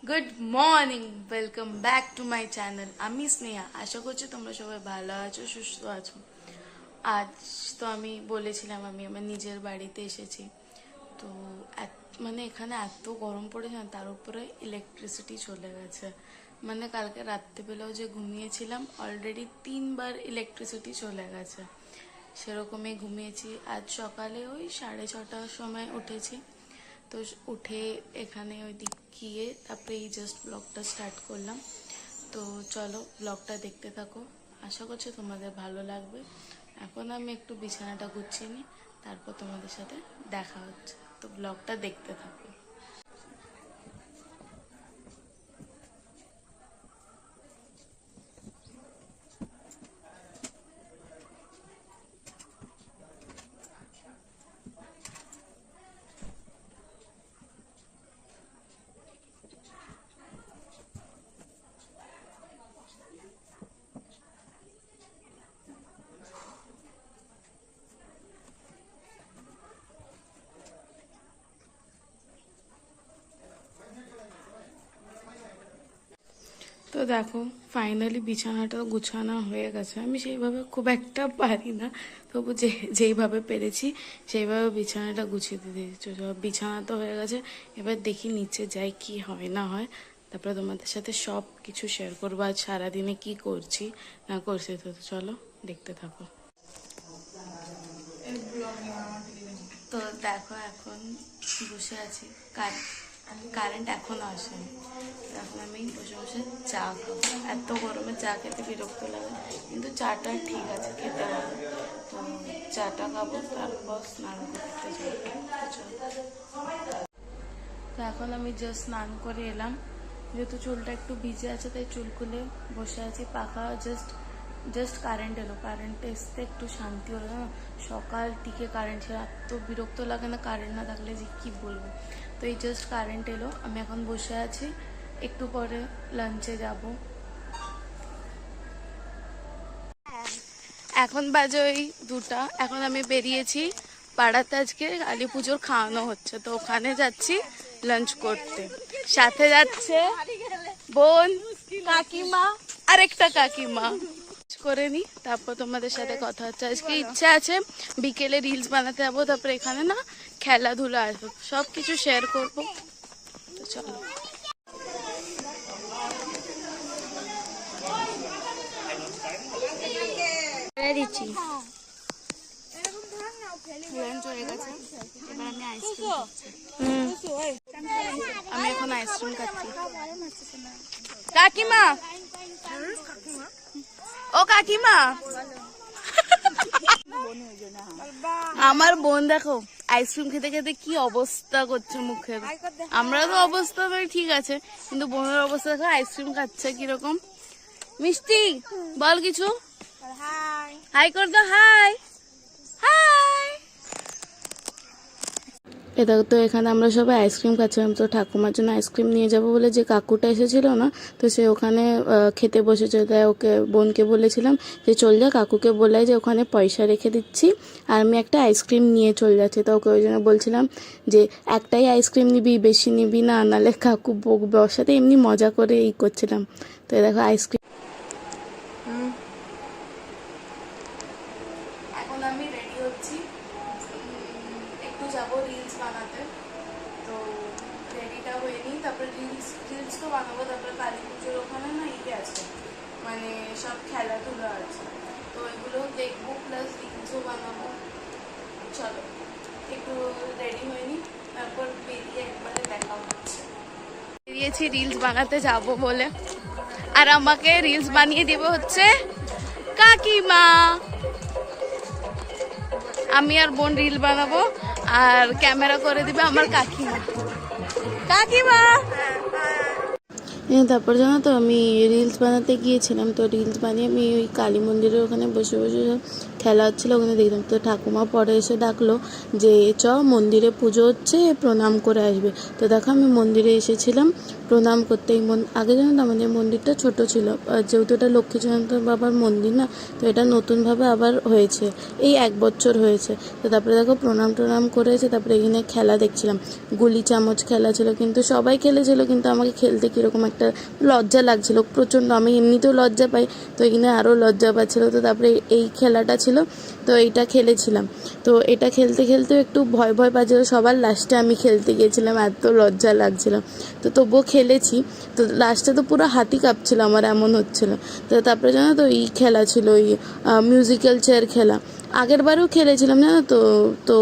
Good morning, welcome back to my channel. আমি স্নেহা। আশা করছি তোমরা সবাই ভালো আছো, সুস্থ আছো। আজ তো আমি বলেছিলাম আমি আমার নিজের বাড়িতে এসেছি। তো মানে এখানে এত গরম পড়েছে না, তার উপরে ইলেকট্রিসিটি চলে গেছে। মানে কালকে রাত্রেবেলাও যে ঘুমিয়েছিলাম, অলরেডি 3বার ইলেকট্রিসিটি চলে গেছে। সেরকমই ঘুমিয়েছি। আজ সকালে ওই 6:30টার সময় উঠেছি। তো উঠে এখানে ওই দিক গিয়ে তারপরে এই জাস্ট ব্লগটা স্টার্ট করলাম। তো চলো ব্লগটা দেখতে থাকো, আশা করছি তোমাদের ভালো লাগবে। এখন আমি একটু বিছানাটা গুছিয়ে নিই, তারপর তোমাদের সাথে দেখা হচ্ছে। তো ব্লগটা দেখতে থাকো। তো দেখো, ফাইনালি বিছানাটা গুছানো হয়ে গেছে। আমি সেইভাবে খুব একটা পারি না, তবু যেইভাবে পেরেছি সেইভাবে বিছানাটা গুছিয়ে দিয়েছি। বিছানা তো হয়ে গেছে, এবার দেখি নিচে যাই কি হয় না হয়, তারপরে তোমাদের সাথে সব কিছু শেয়ার করবো। আজ সারাদিনে কি করছি না করছি। তো চলো দেখতে থাকো। তো দেখো, এখন বসে আছি, কারেন্ট এখনো আসেনি। এখন আমি বসে বসে চা খাবো। এত গরমে চা খেতে বিরক্ত লাগে, কিন্তু চাটা ঠিক আছে, খেতে হবে। তো চাটা খাবো, তারপর স্নান করতে যাবো। তো এখন আমি জাস্ট স্নান করে এলাম। যেহেতু চুলটা একটু ভিজে আছে, তাই চুল খুলে বসে আছি। পাখা জাস্ট কারেন্ট এলো। কারেন্ট আসতে একটু শান্তি হলো না। সকাল থেকে কারেন্ট ছিল, এত বিরক্ত লাগে না কারেন্ট না থাকলে, যে কি বলবো। তো এই জাস্ট কারেন্ট এলো, আমি এখন বসে আছি। একটু পরে লাঞ্চে যাব। এখন বাজে ওই 2টা। এখন আমি বেরিয়েছি পাড়াতে, আজকে কালী পুজোর খাওয়ানো হচ্ছে, তো ওখানে যাচ্ছি লাঞ্চ করতে। সাথে যাচ্ছে বোন, কাকিমা, আরেকটা কাকিমা। করে নি, তারপর তোমাদের সাথে কথা হচ্ছে। আজকে ইচ্ছা আছে বিকেলে রিলস বানাতে যাবো, তারপরে এখানে না খেলাধুলা আসবে, সব কিছু শেয়ার করবো। তো চলো। দিচ্ছি লাঞ্চ হয়ে গেছে, এবার আমি আইসক্রিম খাচ্ছি। আমি এখন আইসক্রিম খাচ্ছি। কাকিমা, ও কাকিমা, আমার বোন দেখো আইসক্রিম খেতে খেতে কি অবস্থা করছে মুখের। আমরা তো অবস্থা নয়, ঠিক আছে, কিন্তু বোনের অবস্থা দেখো, আইসক্রিম খাচ্ছে কিরকম। মিষ্টি বল কিছু, হাই কর দাও, হাই হাই। এটা তো এখানে আমরা সবাই আইসক্রিম খাচ্ছিলাম। তো ঠাকুমার জন্য আইসক্রিম নিয়ে যাবো বলে যে কাকুটা এসেছিল না, তো সে ওখানে খেতে বসেছে। তাই ওকে বোনকে বলেছিলাম যে চল যা, কাকুকে বলে যে ওখানে পয়সা রেখে দিচ্ছি আর আমি একটা আইসক্রিম নিয়ে চলে যাচ্ছি। তো ওকে ওই জন্য বলছিলাম যে একটাই আইসক্রিম নিবি, বেশি নিবি না, নাহলে কাকু বকবে। ওর সাথে এমনি মজা করে এই করছিলাম। তো দেখো আইসক্রিম। এখন আমি রেডি হচ্ছি, একটু যাবো রিলস বানাতে। তো রেডিটা হয়ে নিই, তারপরে রিলস তো বানাবো। তারপরে কালী পুজোর ওখানে না ইয়ে আছে, মানে সব খেলাধুলা আছে, তো এগুলো দেখবো, প্লাস রিলসও বানাবো। চলো একটু রেডি হয়ে নিই, তারপর বেরিয়ে একবারে দেখা হচ্ছে। বেরিয়েছি রিলস বানাতে যাব বলে, আর আমাকে রিলস বানিয়ে দেবে হচ্ছে কাকিমা। আমি আর বোন রিল বানাবো, আর ক্যামেরা করে দিবে আমার কাকিমা। কাকিমা তারপর জানো তো, আমি রিলস বানাতে গিয়েছিলাম। তো রিলস বানিয়ে আমি ওই কালী মন্দিরের ওখানে বসে বসে খেলা হচ্ছিলো ওখানে দেখলাম। তো ঠাকুমা পরে এসে ডাকলো যে মন্দিরে পুজো হচ্ছে, প্রণাম করে আসবে। তো দেখো আমি মন্দিরে এসেছিলাম প্রণাম করতে। আগে জানো তো আমাদের মন্দিরটা ছোট ছিল, যেহেতু এটা লক্ষ্মীনারায়ণ বাবার মন্দির না, তো এটা নতুনভাবে আবার হয়েছে, এই 1 বছর হয়েছে। তো তারপরে দেখো প্রণাম করেছে। তারপরে এখানে খেলা দেখছিলাম, গুলি চামচ খেলা ছিল, কিন্তু সবাই খেলেছিল, কিন্তু আমাকে খেলতে কীরকম একটা লজ্জা লাগছিল প্রচণ্ড। আমি এমনিতেও লজ্জা পাই, তো এখানে আরও লজ্জা পাচ্ছিলো। তো তারপরে এই খেলাটা ছিল, তো এইটা খেলেছিলাম। তো এটা খেলতে খেলতেও একটু ভয় পাচ্ছিল, সবার লাস্টে আমি খেলতে গিয়েছিলাম, এত লজ্জা লাগছিল। তো তবুও খেলেছি। তো লাস্টে তো পুরো হাতই কাঁপছিল আমার, এমন হচ্ছিল। তো তারপরে জানো তো এই খেলা ছিল, ওই মিউজিক্যাল চেয়ার খেলা। আগের বারেও খেলেছিলাম জানো তো, তো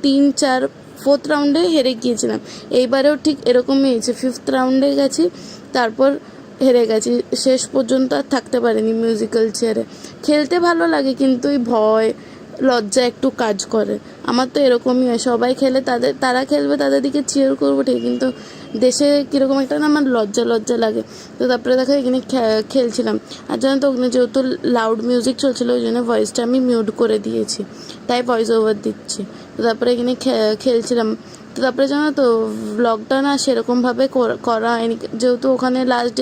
3, 4, 4th রাউন্ডে হেরে গিয়েছিলাম। এইবারেও ঠিক এরকমই হয়েছে, 5th রাউন্ডে গেছি, তারপর হেরে গেছি। শেষ পর্যন্ত আর থাকতে পারিনি মিউজিক্যাল চেয়ারে। খেলতে ভালো লাগে, কিন্তু ওই ভয় লজ্জা একটু কাজ করে। আমার তো এরকমই হয়, সবাই খেলে তারা খেলবে, তাদের দিকে চিয়ার করবো ঠিক, কিন্তু দেশে কীরকম একটা না আমার লজ্জা লাগে। তো তারপরে দেখো এখানে খেলছিলাম। আর জানো তো ওখানে যেহেতু লাউড মিউজিক চলছিলো, ওই জন্য ভয়েসটা আমি মিউট করে দিয়েছি, তাই ভয়েস ওভার দিচ্ছি। তো তারপরে এখানে খেলছিলাম। তো তারপরে জানো তো ব্লগটা না সেরকমভাবে করা হয়নি, যেহেতু ওখানে লাস্ট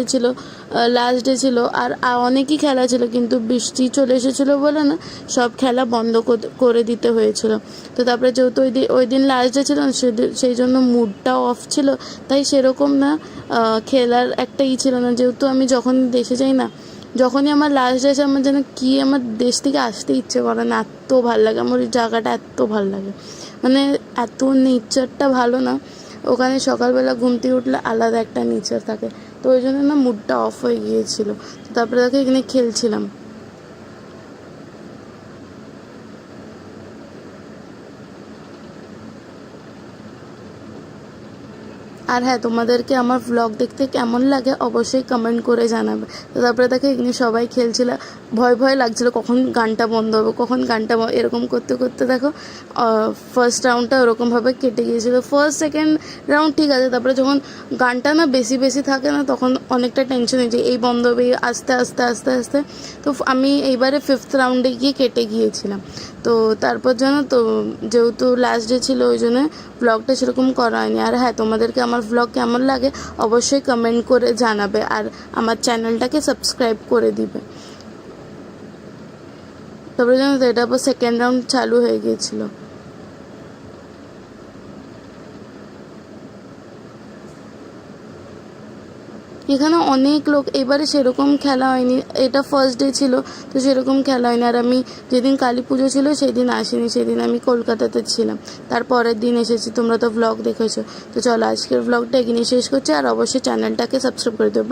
ডে ছিল আর অনেকই খেলা ছিল, কিন্তু বৃষ্টি চলে এসেছিলো বলে না সব খেলা বন্ধ করে দিতে হয়েছিল। তো তারপরে যেহেতু ওই দিন লাস্ট ডে ছিল, সেই জন্য মুডটাও অফ ছিল, তাই সেরকম না খেলার একটা ছিল না। যেহেতু আমি যখন দেশে যাই না, যখনই আমার লাস্ট ডে আছে, আমার যেন আমার দেশ থেকে আসতে ইচ্ছে করে না, এত ভালো লাগে আমার ওই জায়গাটা, এত ভালো লাগে, মানে এত নেচারটা ভালো না ওখানে। সকালবেলা ঘুম থেকে উঠলে আলাদা একটা নেচার থাকে, তো ওই জন্য না মুডটা অফ হয়ে গিয়েছিল। তো তারপরে দেখো এখানে খেলছিলাম। আর হ্যাঁ, তোমাদেরকে আমার ভ্লগ দেখতে কেমন লাগে অবশ্যই কমেন্ট করে জানাবে। তো তারপরে দেখো এখানে সবাই খেলছিল, ভয় লাগছিল কখন গানটা বন্ধ হবে, এরকম করতে দেখো ফার্স্ট রাউন্ডটা ওরকমভাবে কেটে গিয়েছিলো। ফার্স্ট সেকেন্ড রাউন্ড ঠিক আছে, তারপরে যখন গানটা না বেশি থাকে না, তখন অনেকটা টেনশন হয়ে যায়, এই বন্ধ হবে আস্তে। তো আমি এইবারে 5th রাউন্ডে গিয়ে কেটে গিয়েছিলাম। তো তারপর জানো তো যেহেতু লাস্ট ডে ছিল, ওই জন্য ব্লগটা সেরকম করা হয়নি। আর হ্যাঁ, তোমাদেরকে আমার ব্লগ কেমন লাগে অবশ্যই কমেন্ট করে জানাবে, আর আমার চ্যানেলটাকে সাবস্ক্রাইব করে দিবে। তারপরে জানো তো এটা আবার সেকেন্ড রাউন্ড চালু হয়ে গিয়েছিলো। এখানে অনেক লোক, এবারে সেরকম খেলা হয়নি, এটা ফার্স্ট ডে ছিল, তো সেরকম খেলা হয়নি। আর আমি যেদিন কালী পুজো ছিল সেদিন আসিনি, সেদিন আমি কলকাতাতে ছিলাম, তারপরের দিন এসেছি। তোমরা তো ভ্লগ দেখেছো। তো চলো আজকের ভ্লগটা এখানে শেষ করছি, আর অবশ্যই চ্যানেলটাকে সাবস্ক্রাইব করে দেবো।